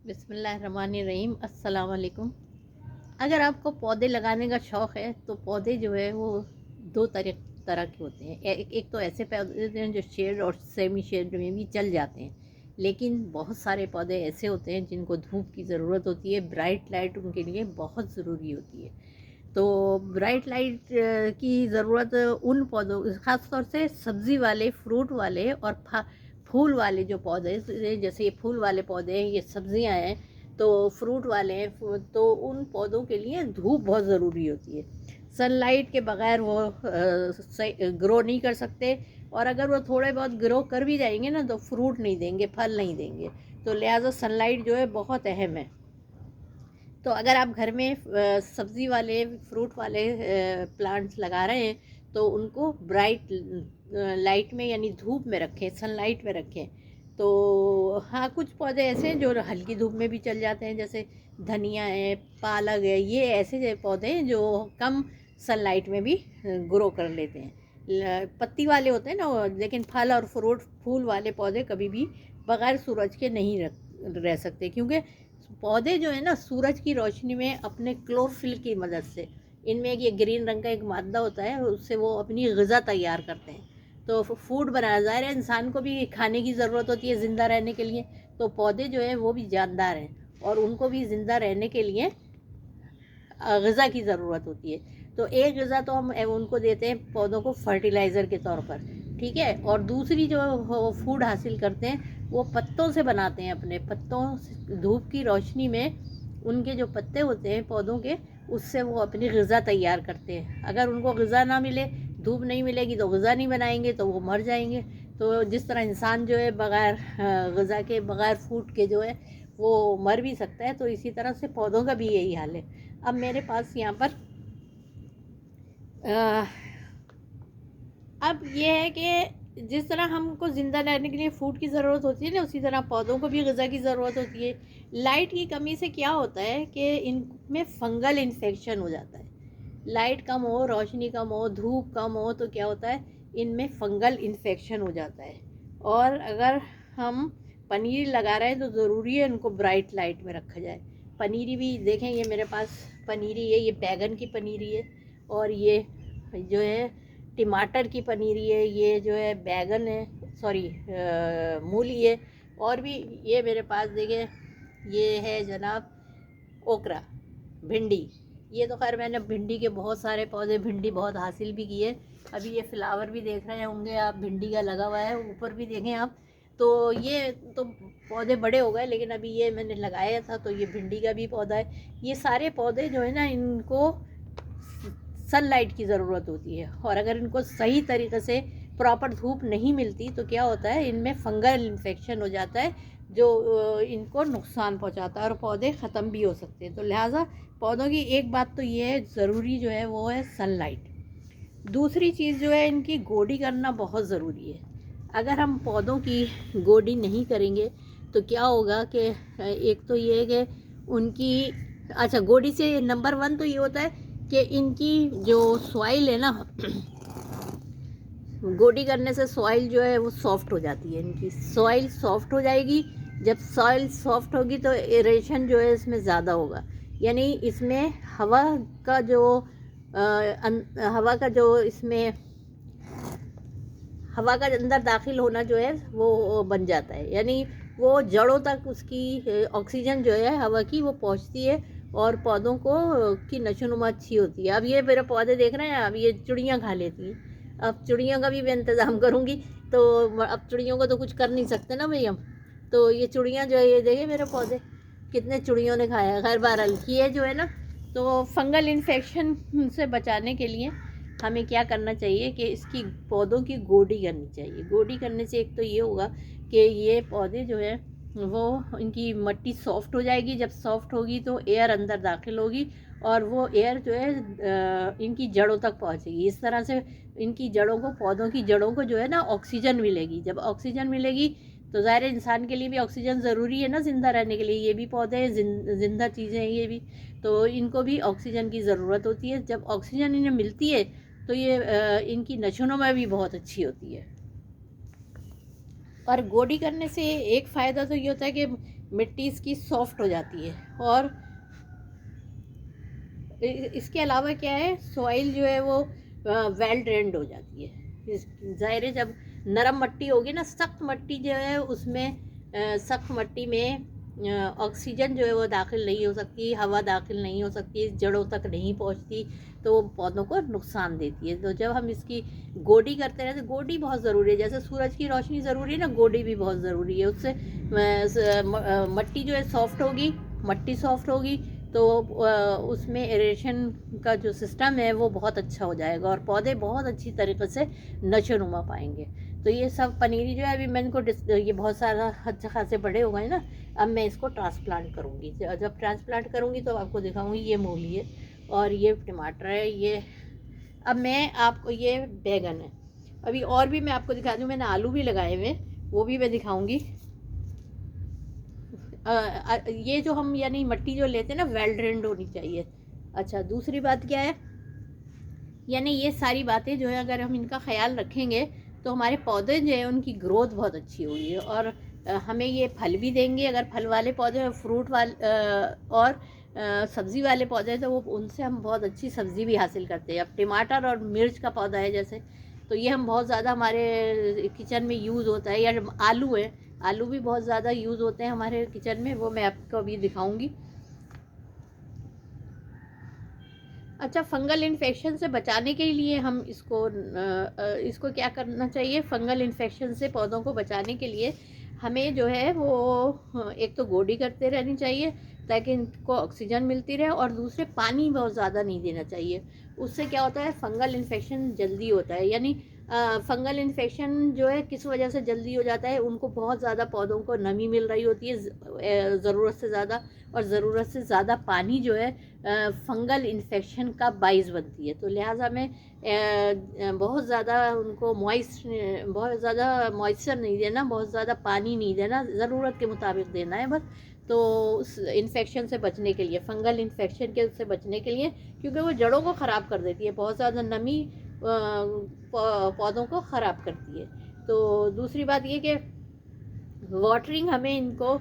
बिस्मिल्लाहिर्रहमानिर्रहीम। अस्सलाम वालेकुम। अगर आपको पौधे लगाने का शौक़ है तो पौधे जो है वो दो तरह के होते हैं। एक तो ऐसे पौधे होते हैं जो शेड और सेमी शेड में भी चल जाते हैं, लेकिन बहुत सारे पौधे ऐसे होते हैं जिनको धूप की ज़रूरत होती है। ब्राइट लाइट उनके लिए बहुत ज़रूरी होती है। तो ब्राइट लाइट की ज़रूरत उन पौधों, ख़ास तौर से सब्ज़ी वाले, फ्रूट वाले और फूल वाले जो पौधे, जैसे ये फूल वाले पौधे हैं, ये सब्ज़ियां हैं, तो फ्रूट वाले हैं, तो उन पौधों के लिए धूप बहुत ज़रूरी होती है। सनलाइट के बग़ैर वो ग्रो नहीं कर सकते, और अगर वो थोड़े बहुत ग्रो कर भी जाएंगे ना तो फ्रूट नहीं देंगे, फल नहीं देंगे। तो लिहाजा सनलाइट जो है बहुत अहम है। तो अगर आप घर में सब्ज़ी वाले, फ्रूट वाले प्लांट्स लगा रहे हैं तो उनको ब्राइट लाइट में, यानी धूप में रखें, सनलाइट में रखें। तो हाँ, कुछ पौधे ऐसे हैं जो हल्की धूप में भी चल जाते हैं, जैसे धनिया है, पालक है, ये ऐसे पौधे हैं जो कम सनलाइट में भी ग्रो कर लेते हैं। पत्ती वाले होते हैं ना लेकिन फल और फ्रूट, फूल वाले पौधे कभी भी बग़ैर सूरज के नहीं रह सकते, क्योंकि पौधे जो है ना सूरज की रोशनी में अपने क्लोरोफिल की मदद से, इनमें ये ग्रीन रंग का एक मादा होता है, उससे वो अपनी ग़िज़ा तैयार करते हैं। तो फूड बनाया ज़ाहिर है, इंसान को भी खाने की ज़रूरत होती है ज़िंदा रहने के लिए, तो पौधे जो है वो भी जानदार हैं और उनको भी ज़िंदा रहने के लिए ग़िज़ा की ज़रूरत होती है। तो एक ग़िज़ा तो हम उनको देते हैं पौधों को फर्टिलाइज़र के तौर पर, ठीक है, और दूसरी जो फूड हासिल करते हैं वो पत्तों से बनाते हैं। अपने पत्तों से धूप की रोशनी में उनके जो पत्ते होते हैं पौधों के, उससे वो अपनी ग़िज़ा तैयार करते हैं। अगर उनको ग़िज़ा ना मिले, धूप नहीं मिलेगी तो ग़िज़ा नहीं बनाएंगे, तो वो मर जाएंगे। तो जिस तरह इंसान जो है बग़ैर ग़िज़ा के, बग़ैर फूड के जो है वो मर भी सकता है, तो इसी तरह से पौधों का भी यही हाल है। अब मेरे पास यहाँ पर अब ये है कि जिस तरह हमको ज़िंदा रहने के लिए फूड की ज़रूरत होती है ना, उसी तरह पौधों को भी ग़िज़ा की ज़रूरत होती है। लाइट की कमी से क्या होता है कि इनमें फंगल इन्फेक्शन हो जाता है। लाइट कम हो, रोशनी कम हो, धूप कम हो, तो क्या होता है, इनमें फंगल इन्फेक्शन हो जाता है। और अगर हम पनीर लगा रहे हैं तो ज़रूरी है इनको ब्राइट लाइट में रखा जाए। पनीरी भी देखें, ये मेरे पास पनीरी है, ये बैगन की पनीरी है, और ये जो है टमाटर की पनीरी है, ये जो है बैगन है, सॉरी मूली है, और भी ये मेरे पास देखें, ये है जनाब ओकरा, भिंडी। ये तो खैर मैंने भिंडी के बहुत सारे पौधे, भिंडी बहुत हासिल भी किए। अभी ये फ्लावर भी देख रहे होंगे आप, भिंडी का लगा हुआ है, ऊपर भी देखें आप। तो ये तो पौधे बड़े हो गए, लेकिन अभी ये मैंने लगाया था तो ये भिंडी का भी पौधा है। ये सारे पौधे जो है ना, इनको सनलाइट की ज़रूरत होती है, और अगर इनको सही तरीके से प्रॉपर धूप नहीं मिलती तो क्या होता है, इनमें फंगल इन्फेक्शन हो जाता है, जो इनको नुकसान पहुंचाता है और पौधे ख़त्म भी हो सकते हैं। तो लिहाजा पौधों की एक बात तो ये है, ज़रूरी जो है वो है सनलाइट। दूसरी चीज़ जो है, इनकी गोडी करना बहुत ज़रूरी है। अगर हम पौधों की गोडी नहीं करेंगे तो क्या होगा कि एक तो ये है कि उनकी, अच्छा, गोडी से नंबर 1 तो ये होता है कि इनकी जो सॉइल है ना, गोडी करने से सॉइल जो है वो सॉफ्ट हो जाती है, इनकी सॉइल सॉफ्ट हो जाएगी। जब सॉइल सॉफ्ट होगी तो एरेशन जो है इसमें ज़्यादा होगा, यानी इसमें हवा का जो इसमें हवा का अंदर दाखिल होना जो है वो बन जाता है, यानी वो जड़ों तक उसकी ऑक्सीजन जो है हवा की वो पहुंचती है, और पौधों को की नशोनुमा अच्छी होती है। अब ये मेरे पौधे देख रहे हैं, अब ये चिड़ियाँ खा लेती हैं। अब चिड़ियों का भी मैं इंतज़ाम करूँगी, तो अब चिड़ियों को तो कुछ कर नहीं सकते ना भाई हम। तो ये चिड़ियाँ जो है, ये देखे मेरे पौधे कितने चिड़ियों ने खाया। खैर बहरहाल, ये जो है ना, तो फंगल इन्फेक्शन से बचाने के लिए हमें क्या करना चाहिए कि इसकी पौधों की गोडी करनी चाहिए। गोडी करने से एक तो ये होगा कि ये पौधे जो है वो, इनकी मिट्टी सॉफ्ट हो जाएगी। जब सॉफ्ट होगी तो एयर अंदर दाखिल होगी, और वो एयर जो है इनकी जड़ों तक पहुंचेगी। इस तरह से इनकी जड़ों को, पौधों की जड़ों को जो है ना ऑक्सीजन मिलेगी। जब ऑक्सीजन मिलेगी तो ज़ाहिर इंसान के लिए भी ऑक्सीजन ज़रूरी है ना ज़िंदा रहने के लिए। ये भी पौधे ज़िंदा चीज़ें हैं ये भी, तो इनको भी ऑक्सीजन की ज़रूरत होती है। जब ऑक्सीजन इन्हें मिलती है तो ये इनकी नशोनुमा भी बहुत अच्छी होती है। और गोडी करने से एक फ़ायदा तो ये होता है कि मिट्टी इसकी सॉफ्ट हो जाती है। और इसके अलावा क्या है, सॉइल जो है वो वेल ड्रेन्ड हो जाती है। ज़ाहिर है जब नरम मिट्टी होगी ना, सख्त मिट्टी जो है उसमें सख्त मिट्टी में ऑक्सीजन जो है वो दाखिल नहीं हो सकती, हवा दाखिल नहीं हो सकती, जड़ों तक नहीं पहुंचती, तो वो पौधों को नुकसान देती है। तो जब हम इसकी गोडी करते हैं, तो गोडी बहुत ज़रूरी है, जैसे सूरज की रोशनी ज़रूरी है ना, गोडी भी बहुत ज़रूरी है। उससे मिट्टी जो है सॉफ्ट होगी, मिट्टी सॉफ्ट होगी तो उसमें एरेशन का जो सिस्टम है वो बहुत अच्छा हो जाएगा और पौधे बहुत अच्छी तरीके से नशोनुमा पाएंगे। तो ये सब पनीरी जो है, अभी मैं इनको ये बहुत सारा अच्छा खासे बड़े हो गए ना, अब मैं इसको ट्रांसप्लांट करूँगी। जब ट्रांसप्लांट करूँगी तो आपको दिखाऊँगी। ये मूली है और ये टमाटर है। ये अब मैं आपको, ये बैगन है। अभी और भी मैं आपको दिखा दूँ, मैंने आलू भी लगाए हुए, वो भी मैं दिखाऊँगी। ये जो हम यानी मिट्टी जो लेते हैं ना, वेल ड्रेन्ड होनी चाहिए। अच्छा, दूसरी बात क्या है, यानी ये सारी बातें जो है अगर हम इनका ख्याल रखेंगे तो हमारे पौधे जो है उनकी ग्रोथ बहुत अच्छी होगी और हमें ये फल भी देंगे। अगर फल वाले पौधे, फ्रूट वाले और सब्ज़ी वाले पौधे, तो वो उनसे हम बहुत अच्छी सब्ज़ी भी हासिल करते हैं। अब टमाटर और मिर्च का पौधा है जैसे, तो ये हम बहुत ज़्यादा हमारे किचन में यूज़ होता है। या आलू है, आलू भी बहुत ज़्यादा यूज़ होते हैं हमारे किचन में, वो मैं आपको अभी दिखाऊंगी। अच्छा, फंगल इन्फेक्शन से बचाने के लिए हम इसको क्या करना चाहिए, फंगल इन्फेक्शन से पौधों को बचाने के लिए हमें जो है वो एक तो गोडी करते रहनी चाहिए ताकि इनको ऑक्सीजन मिलती रहे, और दूसरे पानी बहुत ज़्यादा नहीं देना चाहिए। उससे क्या होता है, फंगल इन्फेक्शन जल्दी होता है। यानी फंगल इन्फेक्शन जो है किस वजह से जल्दी हो जाता है, उनको बहुत ज़्यादा पौधों को नमी मिल रही होती है ज़रूरत से ज़्यादा, और ज़रूरत से ज़्यादा पानी जो है फंगल इन्फेक्शन का बाइस बनती है। तो लिहाजा में बहुत ज़्यादा उनको बहुत ज़्यादा मॉइस्चर नहीं देना, बहुत ज़्यादा पानी नहीं देना, ज़रूरत के मुताबिक देना है बस। तो उस इन्फेक्शन से बचने के लिए, फंगल इन्फेक्शन के उससे बचने के लिए, क्योंकि वो जड़ों को ख़राब कर देती है, बहुत ज़्यादा नमी पौधों को ख़राब करती है। तो दूसरी बात ये कि वाटरिंग हमें इनको,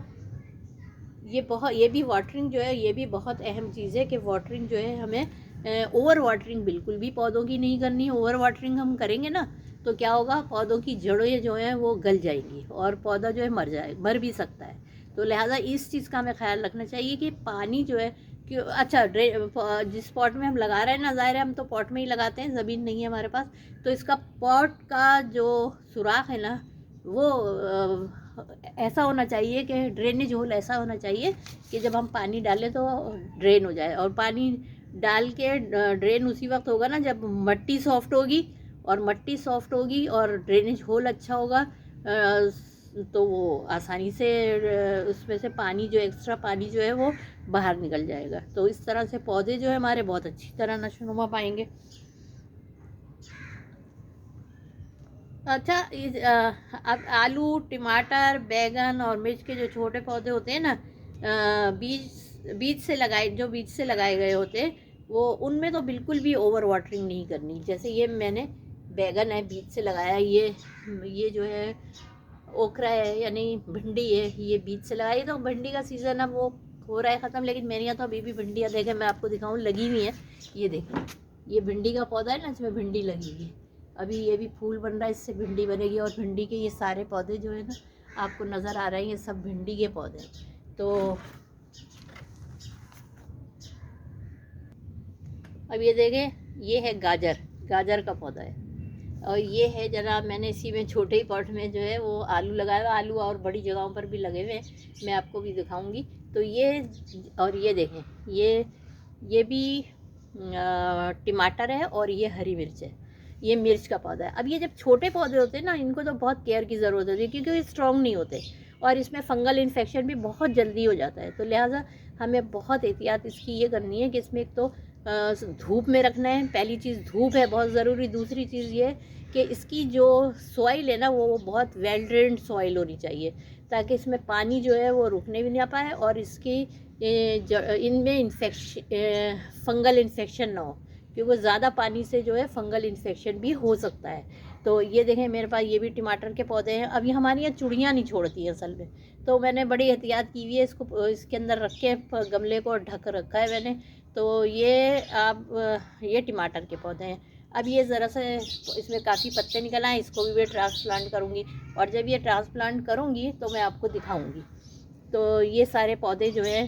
ये भी वाटरिंग जो है, ये भी बहुत अहम चीज़ है कि वाटरिंग जो है हमें ओवर वाटरिंग बिल्कुल भी पौधों की नहीं करनी है। ओवर वाटरिंग हम करेंगे ना तो क्या होगा, पौधों की जड़ें जो हैं वो गल जाएंगी और पौधा जो है मर भी सकता है। तो लिहाजा इस चीज़ का हमें ख्याल रखना चाहिए कि पानी जो है कि अच्छा, जिस पॉट में हम लगा रहे हैं ना, ज़ाहिर है हम तो पॉट में ही लगाते हैं, ज़मीन नहीं है हमारे पास, तो इसका पॉट का जो सुराख है ना वो ऐसा होना चाहिए कि ड्रेनेज होल ऐसा होना चाहिए कि जब हम पानी डालें तो ड्रेन हो जाए। और पानी डाल के ड्रेन उसी वक्त होगा ना जब मिट्टी सॉफ्ट होगी, और मिट्टी सॉफ्ट होगी और ड्रेनेज होल अच्छा होगा, तो वो आसानी से उसमें से पानी जो एक्स्ट्रा पानी जो है वो बाहर निकल जाएगा। तो इस तरह से पौधे जो है हमारे बहुत अच्छी तरह नशोनुमा पाएंगे। अच्छा, अब आलू, टमाटर, बैगन और मिर्च के जो छोटे पौधे होते हैं ना, बीज से लगाए गए होते हैं, वो उनमें तो बिल्कुल भी ओवर वाटरिंग नहीं करनी। जैसे ये मैंने बैगन है बीज से लगाया, ये जो है ओखरा है यानी भिंडी है, ये बीज से लगाई। तो भिंडी का सीज़न अब वो हो रहा है ख़त्म, लेकिन मेरे यहाँ तो अभी भी भिंडियाँ, देखें मैं आपको दिखाऊँ, लगी हुई है। ये देखें, ये भिंडी का पौधा है ना, इसमें भिंडी लगी हुई है। अभी ये भी फूल बन रहा है, इससे भिंडी बनेगी। और भिंडी के ये सारे पौधे जो है ना आपको नज़र आ रहे हैं, ये सब भिंडी के पौधे हैं। तो अब ये देखें, ये है गाजर का पौधा है। और ये है जनाब, मैंने इसी में छोटे ही पॉट में जो है वो आलू लगाया हुआ, आलू और बड़ी जगहों पर भी लगे हुए हैं, मैं आपको भी दिखाऊंगी। तो ये, और ये देखें, ये भी टमाटर है और ये हरी मिर्च है, ये मिर्च का पौधा है। अब ये जब छोटे पौधे होते हैं ना, इनको तो बहुत केयर की ज़रूरत होती है क्योंकि ये स्ट्रॉन्ग नहीं होते और इसमें फंगल इन्फेक्शन भी बहुत जल्दी हो जाता है। तो लिहाजा हमें बहुत एहतियात इसकी ये करनी है कि इसमें एक तो धूप में रखना है, पहली चीज़ धूप है बहुत ज़रूरी। दूसरी चीज़ ये कि इसकी जो सॉइल है ना वो बहुत वेल ड्रेन्ड सॉइल होनी चाहिए ताकि इसमें पानी जो है वो रुकने भी ना पाए और इसकी इनमें फंगल इन्फेक्शन ना हो, क्योंकि ज़्यादा पानी से जो है फंगल इन्फेक्शन भी हो सकता है। तो ये देखें मेरे पास ये भी टमाटर के पौधे हैं। अब ये हमारी यहाँ चुड़ियाँ नहीं छोड़ती हैं असल में, तो मैंने बड़ी एहतियात की हुई है, इसको इसके अंदर रख के गमले को ढक रखा है मैंने। तो ये आप ये टमाटर के पौधे हैं। अब ये ज़रा सा इसमें काफ़ी पत्ते निकल आए, इसको भी मैं ट्रांसप्लांट करूँगी, और जब ये ट्रांसप्लांट करूँगी तो मैं आपको दिखाऊँगी। तो ये सारे पौधे जो है,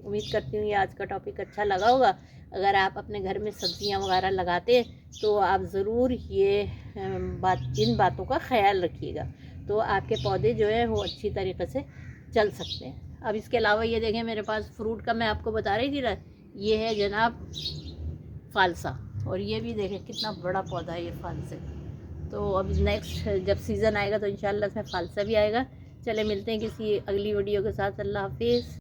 उम्मीद करती हूँ ये आज का टॉपिक अच्छा लगा होगा। अगर आप अपने घर में सब्जियां वगैरह लगाते तो आप ज़रूर ये इन बातों का ख्याल रखिएगा, तो आपके पौधे जो है वो अच्छी तरीक़े से चल सकते हैं। अब इसके अलावा ये देखें मेरे पास फ्रूट का, मैं आपको बता रही थी ना, ये है जनाब फालसा, और ये भी देखें कितना बड़ा पौधा है ये फालसे। तो अब नेक्स्ट जब सीज़न आएगा तो इंशाल्लाह इसमें फालसा भी आएगा। चले मिलते हैं किसी अगली वीडियो के साथ। अल्लाह हाफिज़।